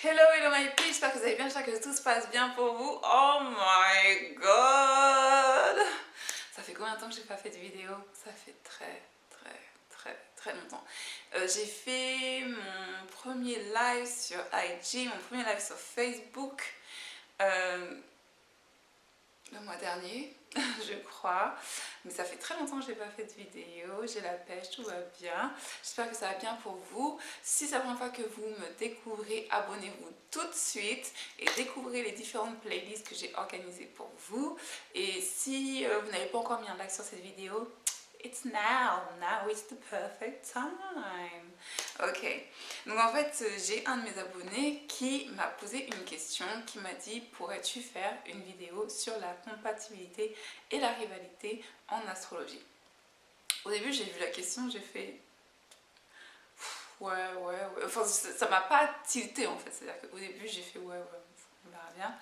Hello, hello my people, j'espère que vous allez bien, j'espère que tout se passe bien pour vous. Oh my god! Ça fait combien de temps que j'ai pas fait de vidéo? Ça fait très longtemps. J'ai fait mon premier live sur IG, mon premier live sur Facebook le mois dernier, je crois. Mais ça fait très longtemps que j'ai pas fait de vidéo, j'ai la pêche, tout va bien. J'espère que ça va bien pour vous. Si c'est la première fois que vous me découvrez, abonnez-vous tout de suite et découvrez les différentes playlists que j'ai organisées pour vous. Et si vous n'avez pas encore mis un like sur cette vidéo, it's now is the perfect time. Ok, donc en fait j'ai un de mes abonnés qui m'a posé une question, qui m'a dit: pourrais-tu faire une vidéo sur la compatibilité et la rivalité en astrologie? Au début j'ai vu la question, j'ai fait ouais, enfin ça m'a pas tilté en fait, c'est-à-dire qu'au début j'ai fait ouais, on verra bien.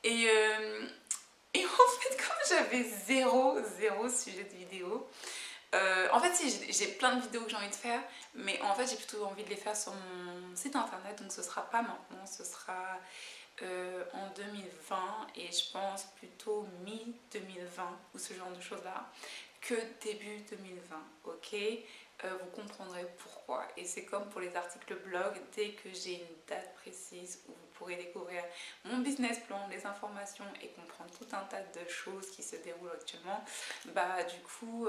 Et en fait comme j'avais zéro sujet de vidéo, en fait, si, j'ai plein de vidéos que j'ai envie de faire, mais en fait, j'ai plutôt envie de les faire sur mon site internet, donc ce sera pas maintenant, ce sera en 2020 et je pense plutôt mi-2020 ou ce genre de choses-là que début 2020, ok? Vous comprendrez pourquoi. Et c'est comme pour les articles blog, dès que j'ai une date précise où vous pourrez découvrir mon business plan, les informations et comprendre tout un tas de choses qui se déroulent actuellement, bah du coup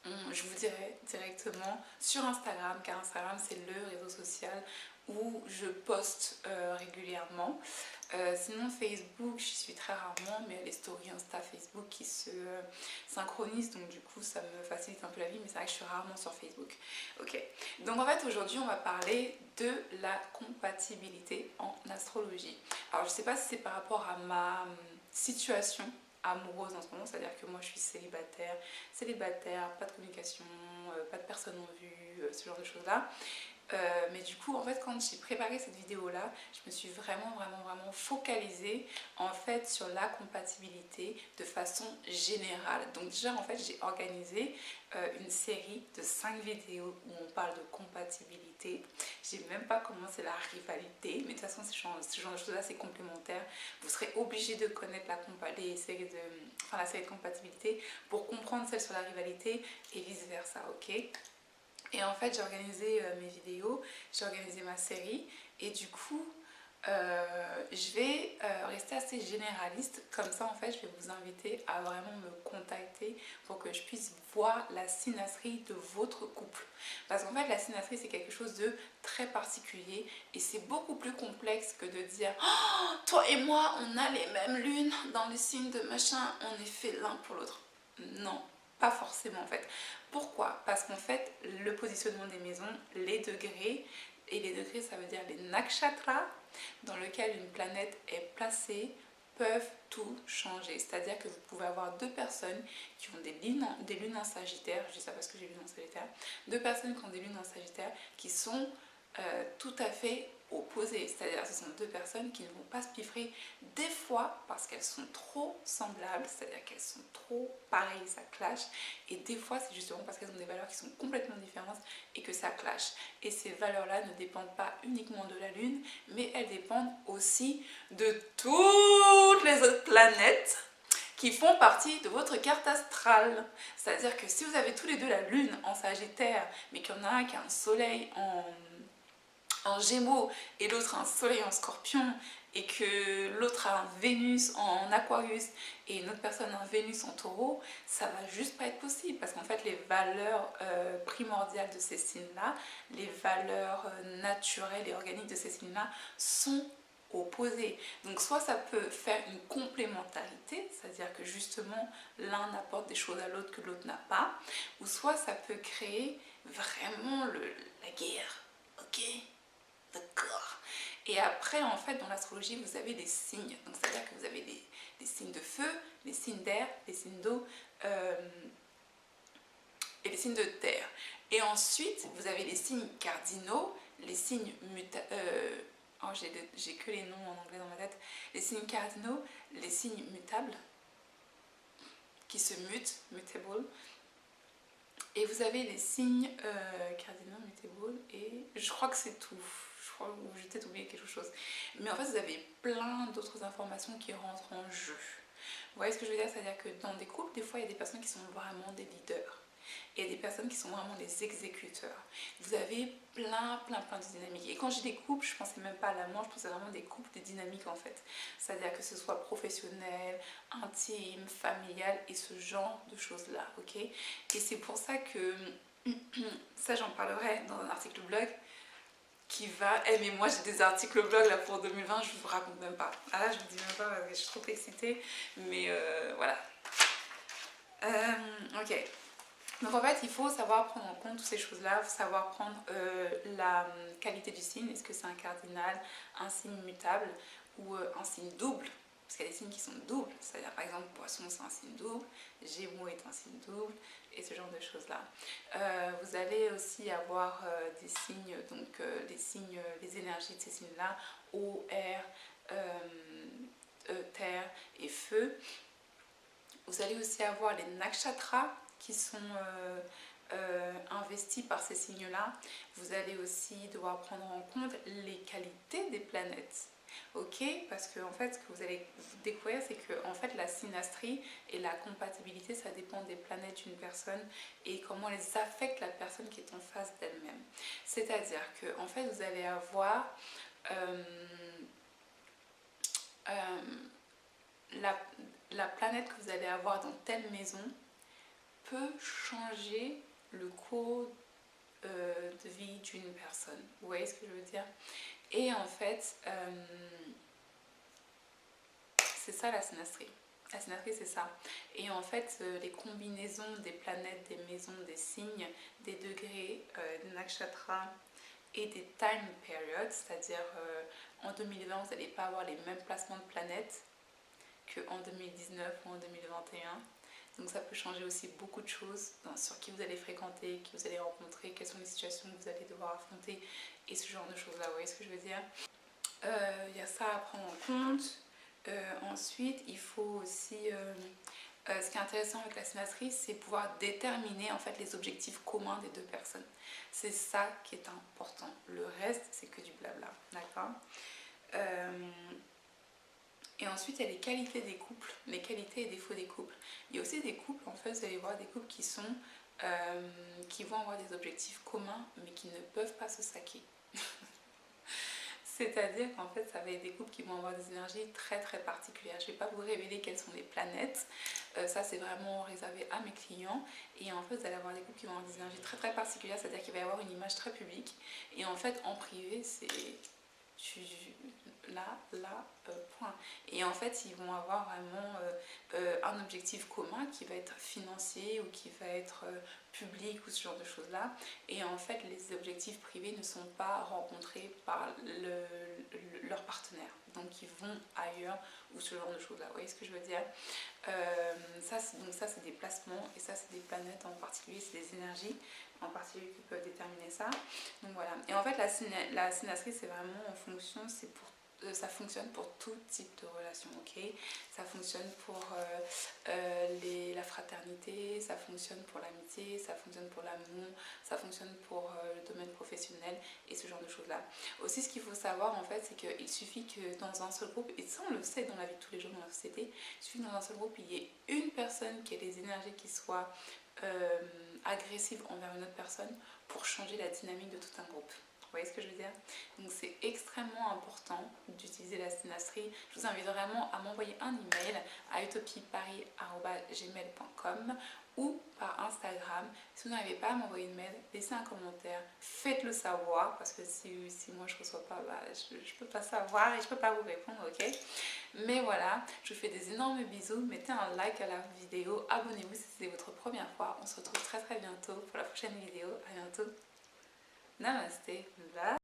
je vous dirai directement sur Instagram, car Instagram c'est le réseau social où je poste régulièrement. Sinon Facebook, j'y suis très rarement, mais il y a les stories Insta Facebook qui se synchronisent, donc du coup ça me facilite un peu la vie, mais c'est vrai que je suis rarement sur Facebook. Ok, donc en fait aujourd'hui on va parler de la compatibilité en astrologie. Alors je sais pas si c'est par rapport à ma situation amoureuse en ce moment, c'est-à-dire que moi je suis célibataire, pas de communication, pas de personne en vue, ce genre de choses là. Mais du coup en fait quand j'ai préparé cette vidéo là, je me suis vraiment focalisée en fait sur la compatibilité de façon générale. Donc déjà en fait j'ai organisé une série de 5 vidéos où on parle de compatibilité. J'ai même pas commencé la rivalité, mais de toute façon ce genre de choses là c'est complémentaire. Vous serez obligé de connaître la série de compatibilité pour comprendre celle sur la rivalité et vice versa, ok? Et en fait, j'ai organisé mes vidéos, j'ai organisé ma série et du coup, je vais rester assez généraliste. Comme ça, en fait, je vais vous inviter à vraiment me contacter pour que je puisse voir la synastrie de votre couple. Parce qu'en fait, la synastrie, c'est quelque chose de très particulier et c'est beaucoup plus complexe que de dire oh, toi et moi, on a les mêmes lunes dans les signes de machin, on est fait l'un pour l'autre. Non, pas forcément en fait. Pourquoi? Parce qu'en fait, le positionnement des maisons, les degrés, et les degrés ça veut dire les nakshatras, dans lequel une planète est placée, peuvent tout changer. C'est-à-dire que vous pouvez avoir deux personnes qui ont des lunes en Sagittaire, je dis ça parce que j'ai lunes en Sagittaire, deux personnes qui ont des lunes en Sagittaire qui sont tout à fait opposées. C'est-à-dire que ce sont deux personnes qui ne vont pas se piffrer des fois parce qu'elles sont trop semblables, c'est-à-dire qu'elles sont trop pareilles, ça clash. Et des fois, c'est justement parce qu'elles ont des valeurs qui sont complètement différentes et que ça clash. Et ces valeurs-là ne dépendent pas uniquement de la Lune, mais elles dépendent aussi de toutes les autres planètes qui font partie de votre carte astrale. C'est-à-dire que si vous avez tous les deux la Lune en Sagittaire, mais qu'il y en a un qui a un soleil en Gémeaux et l'autre a un soleil en Scorpion, et que l'autre a un Vénus en Aquarius et une autre personne a un Vénus en Taureau, ça va juste pas être possible parce qu'en fait les valeurs primordiales de ces signes-là, les valeurs naturelles et organiques de ces signes-là sont opposées. Donc soit ça peut faire une complémentarité, c'est-à-dire que justement l'un apporte des choses à l'autre que l'autre n'a pas, ou soit ça peut créer vraiment la guerre, ok? D'accord. Et après, en fait, dans l'astrologie, vous avez des signes. Donc, c'est-à-dire que vous avez des signes de feu, des signes d'air, des signes d'eau et des signes de terre. Et ensuite, vous avez les signes cardinaux, les signes oh, j'ai que les noms en anglais dans ma tête. Les signes cardinaux, les signes mutables, qui se mutent, mutable. Et vous avez les signes cardinaux, mutable, et je crois que c'est tout. ou j'ai peut-être oublié quelque chose. Mais en fait, vous avez plein d'autres informations qui rentrent en jeu. Vous voyez ce que je veux dire? C'est-à-dire que dans des couples, des fois, il y a des personnes qui sont vraiment des leaders. Et il y a des personnes qui sont vraiment des exécuteurs. Vous avez plein de dynamiques. Et quand j'ai des couples, je ne pensais même pas à l'amour, je pensais vraiment des couples, des dynamiques en fait. C'est-à-dire que ce soit professionnel, intime, familial et ce genre de choses-là, ok? Et c'est pour ça que, ça j'en parlerai dans un article blog qui va... Eh mais moi j'ai des articles blog là pour 2020, je vous raconte même pas. Ah là je vous dis même pas parce que je suis trop excitée, mais voilà. Ok. Donc en fait, il faut savoir prendre en compte toutes ces choses-là, savoir prendre la qualité du signe, est-ce que c'est un cardinal, un signe mutable ou un signe double, parce qu'il y a des signes qui sont doubles, c'est-à-dire par exemple Poisson c'est un signe double, Gémeaux est un signe double, et ce genre de choses-là. Vous allez aussi avoir des signes, donc les énergies de ces signes-là, eau, air, terre et feu. Vous allez aussi avoir les nakshatras qui sont investis par ces signes-là. Vous allez aussi devoir prendre en compte les qualités des planètes. Ok, parce que en fait, ce que vous allez découvrir, c'est que en fait, la synastrie et la compatibilité, ça dépend des planètes d'une personne et comment elles affectent la personne qui est en face d'elle-même. C'est-à-dire que en fait, vous allez avoir la planète que vous allez avoir dans telle maison peut changer le cours de vie d'une personne. Vous voyez ce que je veux dire? Et en fait, c'est ça la synastrie. La synastrie, c'est ça. Et en fait, les combinaisons des planètes, des maisons, des signes, des degrés, des nakshatras et des time periods, c'est-à-dire en 2020, vous n'allez pas avoir les mêmes placements de planètes qu'en 2019 ou en 2021. Donc ça peut changer aussi beaucoup de choses sur qui vous allez fréquenter, qui vous allez rencontrer, quelles sont les situations que vous allez devoir affronter et ce genre de choses-là. Vous voyez ce que je veux dire? Il y a ça à prendre en compte. Ensuite, il faut aussi... ce qui est intéressant avec la synastrie, c'est pouvoir déterminer en fait les objectifs communs des deux personnes. C'est ça qui est important. Le reste, c'est que du blabla. D'accord? Et ensuite, il y a les qualités des couples, les qualités et défauts des couples. Il y a aussi des couples, en fait, vous allez voir des couples qui vont avoir des objectifs communs, mais qui ne peuvent pas se saquer. C'est-à-dire qu'en fait, ça va être des couples qui vont avoir des énergies très particulières. Je ne vais pas vous révéler quelles sont les planètes. Ça, c'est vraiment réservé à mes clients. Et en fait, vous allez avoir des couples qui vont avoir des énergies très particulières. C'est-à-dire qu'il va y avoir une image très publique. Et en fait, en privé, c'est... point. Et en fait, ils vont avoir vraiment un objectif commun qui va être financier ou qui va être public ou ce genre de choses-là. Et en fait, les objectifs privés ne sont pas rencontrés par leur partenaire. Donc, ils vont ailleurs ou ce genre de choses-là. Vous voyez ce que je veux dire? Ça, c'est des placements et ça, c'est des planètes en particulier, c'est des énergies en particulier qui peuvent déterminer ça. Donc voilà. Et en fait, la synastrie, c'est vraiment en fonction, ça fonctionne pour tout type de relation, ok? Ça fonctionne pour la fraternité, ça fonctionne pour l'amitié, ça fonctionne pour l'amour, ça fonctionne pour le domaine professionnel et ce genre de choses-là. Aussi, ce qu'il faut savoir, en fait, c'est qu'il suffit que dans un seul groupe, et ça on le sait dans la vie de tous les jours dans la société, il suffit que dans un seul groupe, il y ait une personne qui ait des énergies qui soient agressives envers une autre personne pour changer la dynamique de tout un groupe. Vous voyez ce que je veux dire? Donc c'est extrêmement important d'utiliser la synastrie. Je vous invite vraiment à m'envoyer un email à utopieparis@gmail.com ou par Instagram. Si vous n'arrivez pas à m'envoyer une mail, laissez un commentaire, faites-le savoir parce que si moi je ne reçois pas, je ne peux pas savoir et je ne peux pas vous répondre, ok? Mais voilà, je vous fais des énormes bisous, mettez un like à la vidéo, abonnez-vous si c'est votre première fois. On se retrouve très bientôt pour la prochaine vidéo. À bientôt. Namaste. Bye.